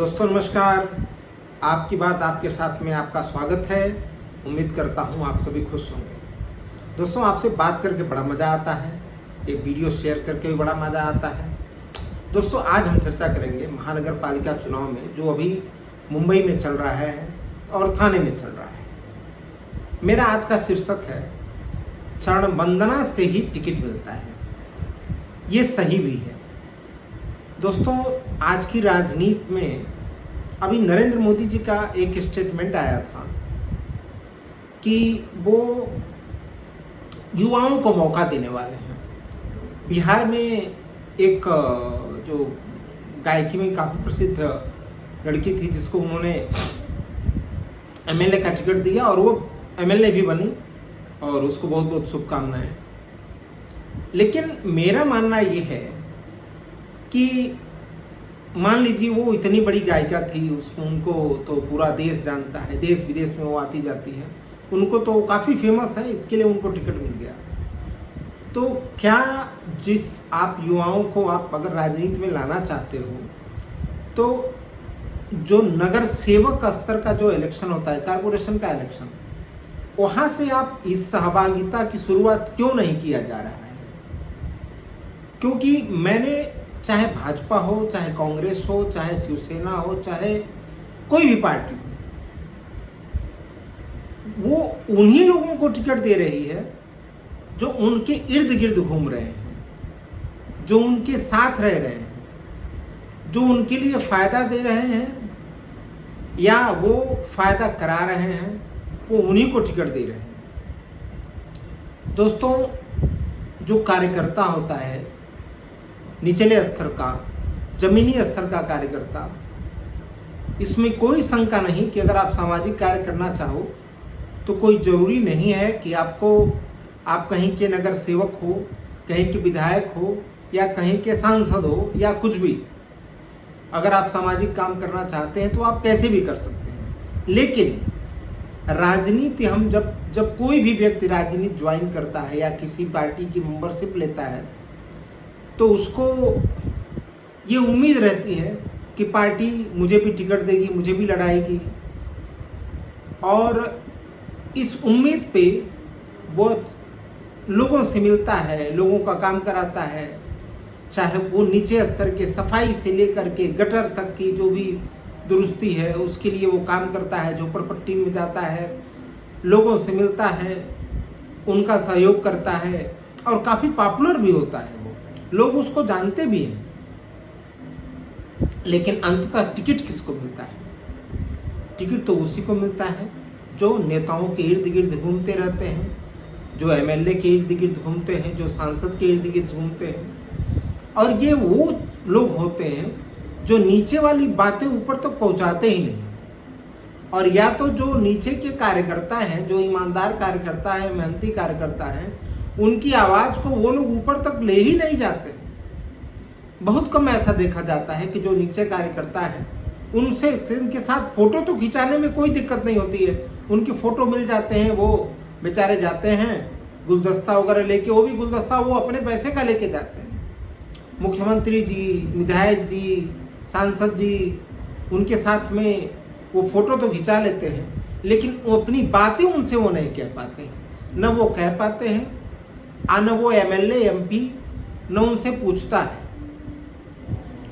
दोस्तों नमस्कार। आपकी बात आपके साथ में आपका स्वागत है। उम्मीद करता हूँ आप सभी खुश होंगे। दोस्तों आपसे बात करके बड़ा मज़ा आता है, एक वीडियो शेयर करके भी बड़ा मज़ा आता है। दोस्तों आज हम चर्चा करेंगे महानगर पालिका चुनाव में जो अभी मुंबई में चल रहा है और थाने में चल रहा है। मेरा आज का शीर्षक है चरण वंदना से ही टिकट मिलता है। ये सही भी है। दोस्तों आज की राजनीति में अभी नरेंद्र मोदी जी का एक स्टेटमेंट आया था कि वो युवाओं को मौका देने वाले हैं। बिहार में एक जो गायकी में काफ़ी प्रसिद्ध लड़की थी जिसको उन्होंने एमएलए का टिकट दिया और वो एमएलए भी बनी और उसको बहुत बहुत शुभकामनाएं। लेकिन मेरा मानना ये है कि मान लीजिए वो इतनी बड़ी गायिका थी, उनको तो पूरा देश जानता है, देश विदेश में वो आती जाती है, उनको तो काफ़ी फेमस है, इसके लिए उनको टिकट मिल गया। तो क्या जिस आप युवाओं को आप अगर राजनीति में लाना चाहते हो तो जो नगर सेवक स्तर का जो इलेक्शन होता है, कारपोरेशन का इलेक्शन, वहाँ से आप इस सहभागिता की शुरुआत क्यों नहीं किया जा रहा है? क्योंकि मैंने चाहे भाजपा हो, चाहे कांग्रेस हो, चाहे शिवसेना हो, चाहे कोई भी पार्टी हो, वो उन्हीं लोगों को टिकट दे रही है जो उनके इर्द गिर्द घूम रहे हैं, जो उनके साथ रह रहे हैं, जो उनके लिए फायदा दे रहे हैं या वो फायदा करा रहे हैं, वो उन्हीं को टिकट दे रहे हैं। दोस्तों जो कार्यकर्ता होता है निचले स्तर का, जमीनी स्तर का कार्यकर्ता, इसमें कोई शंका नहीं कि अगर आप सामाजिक कार्य करना चाहो तो कोई ज़रूरी नहीं है कि आप कहीं के नगर सेवक हो, कहीं के विधायक हो या कहीं के सांसद हो या कुछ भी। अगर आप सामाजिक काम करना चाहते हैं तो आप कैसे भी कर सकते हैं। लेकिन राजनीति हम जब कोई भी व्यक्ति राजनीति ज्वाइन करता है या किसी पार्टी की मेंबरशिप लेता है तो उसको ये उम्मीद रहती है कि पार्टी मुझे भी टिकट देगी, मुझे भी लड़ाएगी, और इस उम्मीद पे वो लोगों से मिलता है, लोगों का काम कराता है, चाहे वो नीचे स्तर के सफाई से लेकर के गटर तक की जो भी दुरुस्ती है उसके लिए वो काम करता है, झोपड़पट्टी में जाता है, लोगों से मिलता है, उनका सहयोग करता है और काफ़ी पॉपुलर भी होता है। वो लोग उसको जानते भी हैं। लेकिन अंततः टिकट किसको मिलता है? टिकट तो उसी को मिलता है जो नेताओं के इर्द गिर्द घूमते रहते हैं, जो एमएलए के इर्द गिर्द घूमते हैं, जो सांसद के इर्द गिर्द घूमते हैं। और ये वो लोग होते हैं जो नीचे वाली बातें ऊपर तक पहुंचाते ही नहीं। और या तो जो नीचे के कार्यकर्ता हैं, जो ईमानदार कार्यकर्ता है, मेहनती कार्यकर्ता हैं, उनकी आवाज़ को वो लोग ऊपर तक ले ही नहीं जाते। बहुत कम ऐसा देखा जाता है कि जो नीचे कार्यकर्ता हैं उनके साथ फोटो तो खिंचाने में कोई दिक्कत नहीं होती है, उनके फोटो मिल जाते हैं, वो बेचारे जाते हैं गुलदस्ता वगैरह लेके, वो भी गुलदस्ता वो अपने पैसे का लेके जाते हैं। मुख्यमंत्री जी, विधायक जी, सांसद जी, उनके साथ में वो फोटो तो खिंचा लेते हैं, लेकिन वो अपनी बातें उनसे वो नहीं कह पाते हैं, न वो कह पाते हैं, न वो एमएलए एमपी न उनसे पूछता है।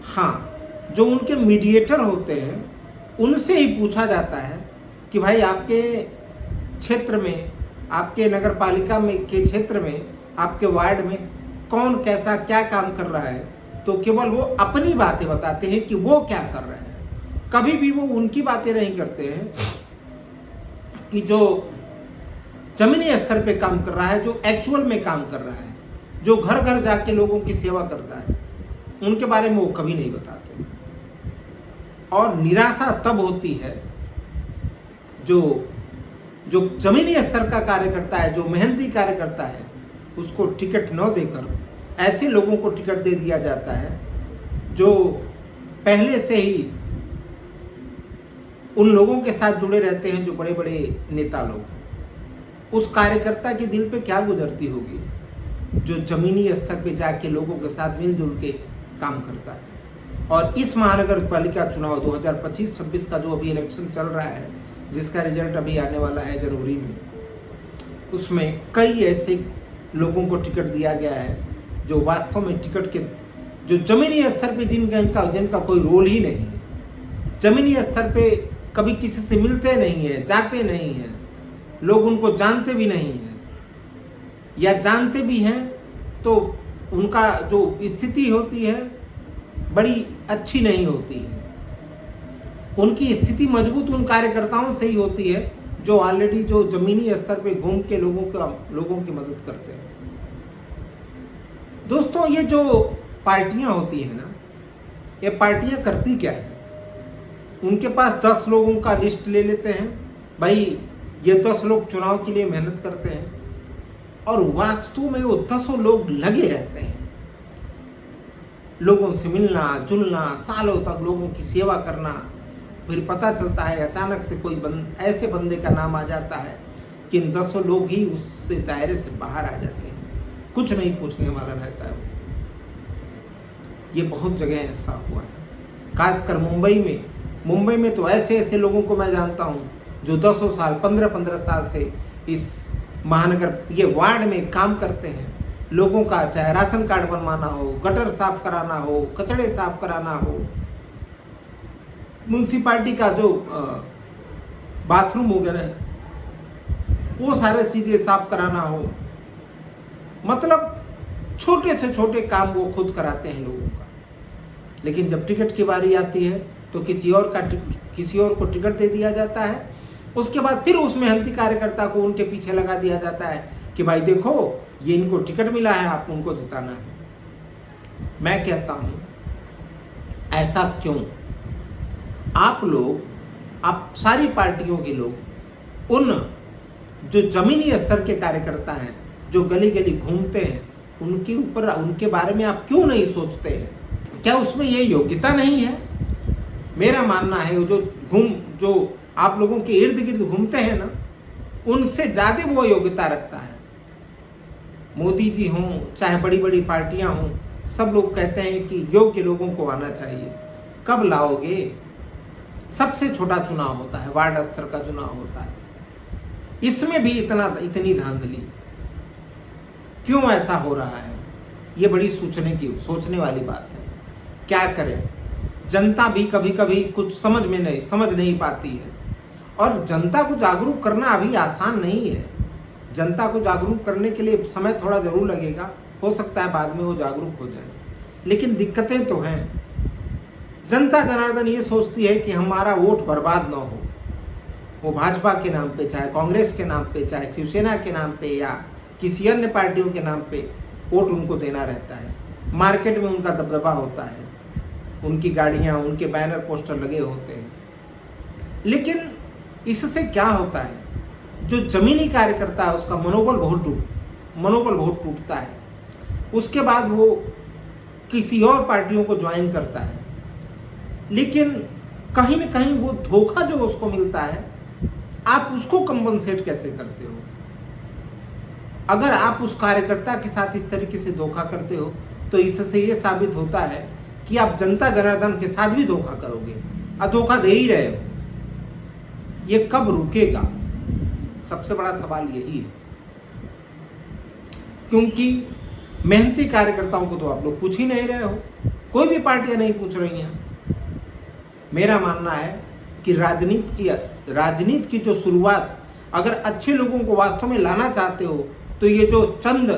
हाँ, जो उनके मीडिएटर होते हैं उनसे ही पूछा जाता है कि भाई आपके क्षेत्र में, आपके नगर पालिका में के क्षेत्र में, आपके वार्ड में कौन कैसा क्या काम कर रहा है। तो केवल वो अपनी बातें बताते हैं कि वो क्या कर रहे हैं। कभी भी वो उनकी बातें नहीं करते हैं कि जो जमीनी स्तर पे काम कर रहा है, जो एक्चुअल में काम कर रहा है, जो घर घर जाके लोगों की सेवा करता है, उनके बारे में वो कभी नहीं बताते। और निराशा तब होती है जो जमीनी स्तर का कार्यकर्ता है, जो मेहनती कार्यकर्ता है, उसको टिकट न देकर ऐसे लोगों को टिकट दे दिया जाता है जो पहले से ही उन लोगों के साथ जुड़े रहते हैं, जो बड़े बड़े नेता लोग हैं। उस कार्यकर्ता के दिल पे क्या गुजरती होगी जो जमीनी स्तर पे जाके लोगों के साथ मिलजुल के काम करता है। और इस महानगर पालिका चुनाव 2025-26 का जो अभी इलेक्शन चल रहा है, जिसका रिजल्ट अभी आने वाला है जनवरी में, उसमें कई ऐसे लोगों को टिकट दिया गया है जो वास्तव में टिकट के जो जमीनी स्तर पे जिनका कोई रोल ही नहीं है, जमीनी स्तर पे कभी किसी से मिलते नहीं है, जाते नहीं हैं, लोग उनको जानते भी नहीं हैं, या जानते भी हैं तो उनका जो स्थिति होती है बड़ी अच्छी नहीं होती है। उनकी स्थिति मजबूत उन कार्यकर्ताओं से ही होती है जो ऑलरेडी जो जमीनी स्तर पे घूम के लोगों की मदद करते हैं। दोस्तों, ये जो पार्टियां होती है ना, ये पार्टियां करती क्या है? उनके पास 10 लोगों का लिस्ट ले लेते हैं, भाई ये 10 लोग चुनाव के लिए मेहनत करते हैं, और वास्तव में वो 10 लोग लगे रहते हैं लोगों से मिलना जुलना, सालों तक लोगों की सेवा करना। फिर पता चलता है अचानक से कोई ऐसे बंदे का नाम आ जाता है कि इन 10 लोग ही उससे दायरे से बाहर आ जाते हैं, कुछ नहीं पूछने वाला रहता है। ये बहुत जगह ऐसा हुआ है, खासकर मुंबई में तो ऐसे लोगों को मैं जानता हूँ जो 10 साल 15 साल से इस महानगर ये वार्ड में काम करते हैं। लोगों का चाहे राशन कार्ड बनवाना हो, गटर साफ कराना हो, कचड़े साफ कराना हो, म्यूनसिपालिटी का जो बाथरूम वगैरह वो सारे चीजें साफ कराना हो, मतलब छोटे से छोटे काम वो खुद कराते हैं लोगों का। लेकिन जब टिकट की बारी आती है तो किसी और को टिकट दे दिया जाता है। उसके बाद फिर उस मेहनती कार्यकर्ता को उनके पीछे लगा दिया जाता है कि भाई देखो ये इनको टिकट मिला है, आप उनको जिताना है। मैं कहता हूं ऐसा क्यों? आप सारी पार्टियों के लोग उन जो जमीनी स्तर के कार्यकर्ता हैं, जो गली गली घूमते हैं, उनके बारे में आप क्यों नहीं सोचते हैं? क्या उसमें ये योग्यता नहीं है? मेरा मानना है जो आप लोगों के इर्द गिर्द घूमते हैं ना, उनसे ज्यादा वो योग्यता रखता है। मोदी जी हों चाहे बड़ी बड़ी पार्टियां हों, सब लोग कहते हैं कि योग्य लोगों को आना चाहिए। कब लाओगे? सबसे छोटा चुनाव होता है, वार्ड स्तर का चुनाव होता है, इसमें भी इतनी धांधली क्यों ऐसा हो रहा है? ये बड़ी सोचने वाली बात है। क्या करें? जनता भी कभी कभी कुछ समझ नहीं पाती है, और जनता को जागरूक करना अभी आसान नहीं है। जनता को जागरूक करने के लिए समय थोड़ा जरूर लगेगा, हो सकता है बाद में वो जागरूक हो जाए, लेकिन दिक्कतें तो हैं। जनता जनार्दन ये सोचती है कि हमारा वोट बर्बाद ना हो, वो भाजपा के नाम पे, चाहे कांग्रेस के नाम पे, चाहे शिवसेना के नाम पे, या किसी अन्य पार्टियों के नाम पे वोट उनको देना रहता है। मार्केट में उनका दबदबा होता है, उनकी गाड़ियां, उनके बैनर पोस्टर लगे होते हैं। लेकिन इससे क्या होता है? जो जमीनी कार्यकर्ता है उसका मनोबल बहुत टूटता है। उसके बाद वो किसी और पार्टियों को ज्वाइन करता है, लेकिन कहीं ना कहीं वो धोखा जो उसको मिलता है, आप उसको कंपनसेट कैसे करते हो? अगर आप उस कार्यकर्ता के साथ इस तरीके से धोखा करते हो तो इससे ये साबित होता है कि आप जनता जनार्दन के साथ भी धोखा करोगे, और धोखा दे ही रहे हो। ये कब रुकेगा? सबसे बड़ा सवाल यही है, क्योंकि मेहनती कार्यकर्ताओं को तो आप लोग पूछ ही नहीं रहे हो, कोई भी पार्टियां नहीं पूछ रही हैं। मेरा मानना है कि राजनीति की जो शुरुआत, अगर अच्छे लोगों को वास्तव में लाना चाहते हो तो ये जो चंद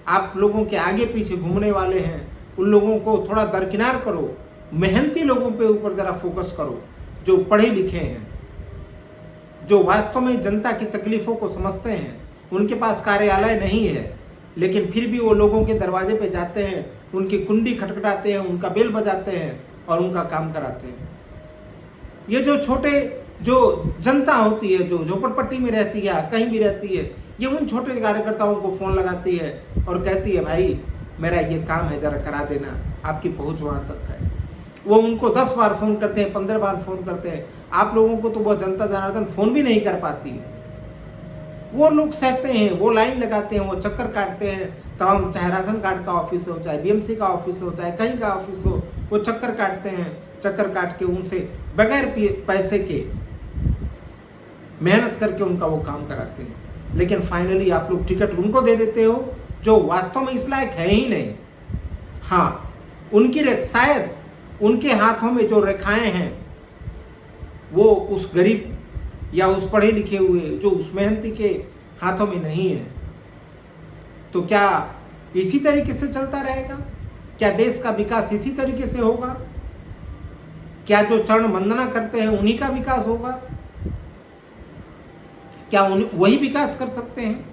आप लोगों के आगे पीछे घूमने वाले हैं, उन लोगों को थोड़ा दरकिनार करो, मेहनती लोगों पे ऊपर जरा फोकस करो, जो पढ़े लिखे हैं, जो वास्तव में जनता की तकलीफों को समझते हैं। उनके पास कार्यालय नहीं है, लेकिन फिर भी वो लोगों के दरवाजे पे जाते हैं, उनकी कुंडी खटखटाते हैं, उनका बेल बजाते हैं और उनका काम कराते हैं। ये जो जनता होती है, जो झोपड़पट्टी में रहती है, कहीं भी रहती है, ये उन छोटे कार्यकर्ताओं को फोन लगाती है और कहती है भाई मेरा ये काम है, जरा करा देना, आपकी पहुंच वहां तक है। वो उनको 10 बार फोन करते हैं, 15 बार फोन करते हैं। आप लोगों को तो वो जनता जनार्दन फोन भी नहीं कर पाती है। वो लोग सहते हैं, वो लाइन लगाते हैं, वो चक्कर काटते हैं तमाम, चाहे राशन कार्ड का ऑफिस हो, चाहे बीएमसी का ऑफिस हो, चाहे कहीं का ऑफिस हो, वो चक्कर काटते हैं, चक्कर काट के उनसे बगैर पैसे के मेहनत करके उनका वो काम कराते हैं। लेकिन फाइनली आप लोग टिकट उनको दे देते हो जो वास्तव में इस लायक है ही नहीं। हाँ, उनकी शायद उनके हाथों में जो रेखाएं हैं वो उस गरीब या उस पढ़े लिखे हुए, जो उस मेहनती के हाथों में नहीं है। तो क्या इसी तरीके से चलता रहेगा? क्या देश का विकास इसी तरीके से होगा? क्या जो चरण वंदना करते हैं उन्हीं का विकास होगा? क्या वही विकास कर सकते हैं?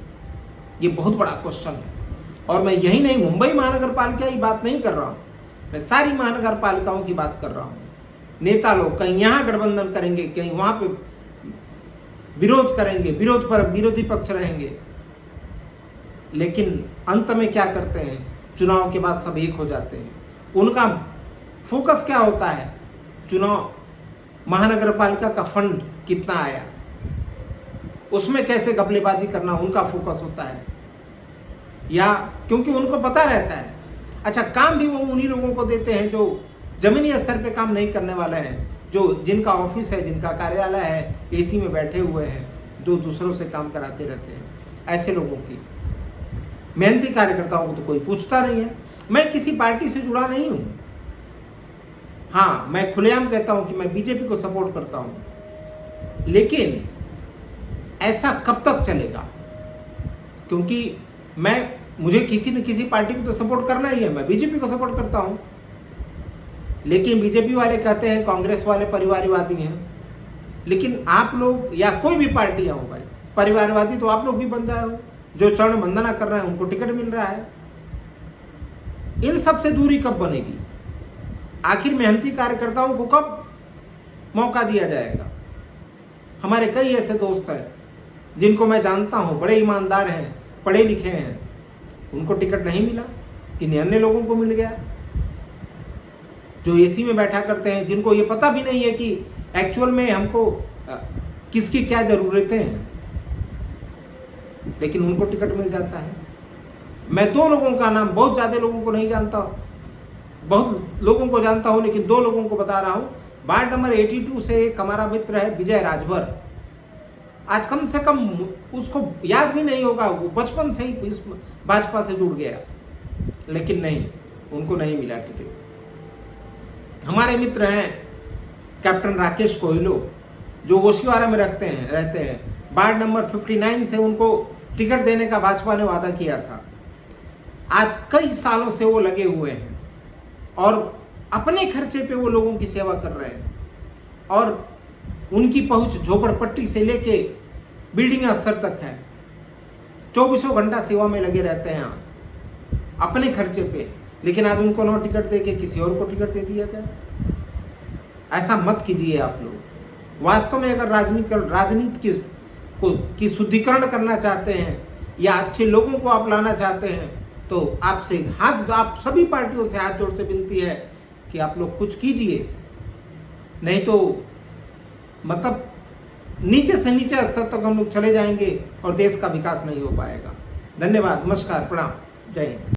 ये बहुत बड़ा क्वेश्चन है। और मैं यही नहीं, मुंबई महानगर पालिका की बात नहीं कर रहा हूं, मैं सारी महानगर पालिकाओं की बात कर रहा हूं। नेता लोग कहीं यहां गठबंधन करेंगे, कहीं वहां पे विरोध करेंगे, विरोध पर विरोधी पक्ष रहेंगे, लेकिन अंत में क्या करते हैं? चुनाव के बाद सब एक हो जाते हैं। उनका फोकस क्या होता है? चुनाव, महानगर पालिका का फंड कितना आया, उसमें कैसे घपलेबाजी करना उनका फोकस होता है। या क्योंकि उनको पता रहता है, अच्छा काम भी वो उन्हीं लोगों को देते हैं जो जमीनी स्तर पे काम नहीं करने वाले हैं, जो जिनका ऑफिस है, जिनका कार्यालय है, एसी में बैठे हुए हैं, जो दूसरों से काम कराते रहते हैं। ऐसे लोगों की, मेहनती कार्यकर्ताओं को तो कोई पूछता नहीं है। मैं किसी पार्टी से जुड़ा नहीं हूं। हाँ, मैं खुलेआम कहता हूं कि मैं बीजेपी को सपोर्ट करता हूं, लेकिन ऐसा कब तक चलेगा? क्योंकि मुझे किसी न किसी पार्टी को तो सपोर्ट करना ही है। मैं बीजेपी को सपोर्ट करता हूं, लेकिन बीजेपी वाले कहते हैं कांग्रेस वाले परिवारवादी हैं। लेकिन आप लोग या कोई भी पार्टियां हो भाई, परिवारवादी तो आप लोग भी बन जाए हो। जो चरण वंदना कर रहे हैं उनको टिकट मिल रहा है। इन सब से दूरी कब बनेगी? आखिर मेहनती कार्यकर्ताओं को कब मौका दिया जाएगा? हमारे कई ऐसे दोस्त हैं जिनको मैं जानता हूं, बड़े ईमानदार हैं, पढ़े लिखे हैं, उनको टिकट नहीं मिला, किन्हीं अन्य लोगों को मिल गया। जो एसी में बैठा करते हैं, जिनको ये पता भी नहीं है कि एक्चुअल में हमको किसकी क्या जरूरतें हैं, लेकिन उनको टिकट मिल जाता है। मैं 2 लोगों का नाम, बहुत ज्यादा लोगों को नहीं जानता, बहुत लोगों को जानता हूं, लेकिन 2 लोगों को बता रहा हूं। वार्ड नंबर 82 से एक हमारा मित्र है विजय राजभर। आज कम से कम उसको याद भी नहीं होगा, वो बचपन से ही इस भाजपा से जुड़ गया, लेकिन नहीं, उनको नहीं मिला टिकट। हमारे मित्र हैं कैप्टन राकेश कोयलो, जो ओशिवारा में रहते हैं। वार्ड नंबर 59 से उनको टिकट देने का भाजपा ने वादा किया था। आज कई सालों से वो लगे हुए हैं और अपने खर्चे पे वो लोगों की सेवा कर रहे हैं, और उनकी पहुंच झोपड़पट्टी से लेके बिल्डिंग स्तर तक है। 24 घंटा सेवा में लगे रहते हैं अपने खर्चे पे, लेकिन आज उनको नो टिकट दे के किसी और को टिकट दे दिया गया। ऐसा मत कीजिए आप लोग। वास्तव में अगर राजनीति की शुद्धिकरण करना चाहते हैं या अच्छे लोगों को आप लाना चाहते हैं, तो आप सभी पार्टियों से हाथ जोड़ से विनती है कि आप लोग कुछ कीजिए, नहीं तो मतलब नीचे से नीचे स्तर तक हम लोग चले जाएंगे और देश का विकास नहीं हो पाएगा। धन्यवाद, नमस्कार, प्रणाम, जय हिंद।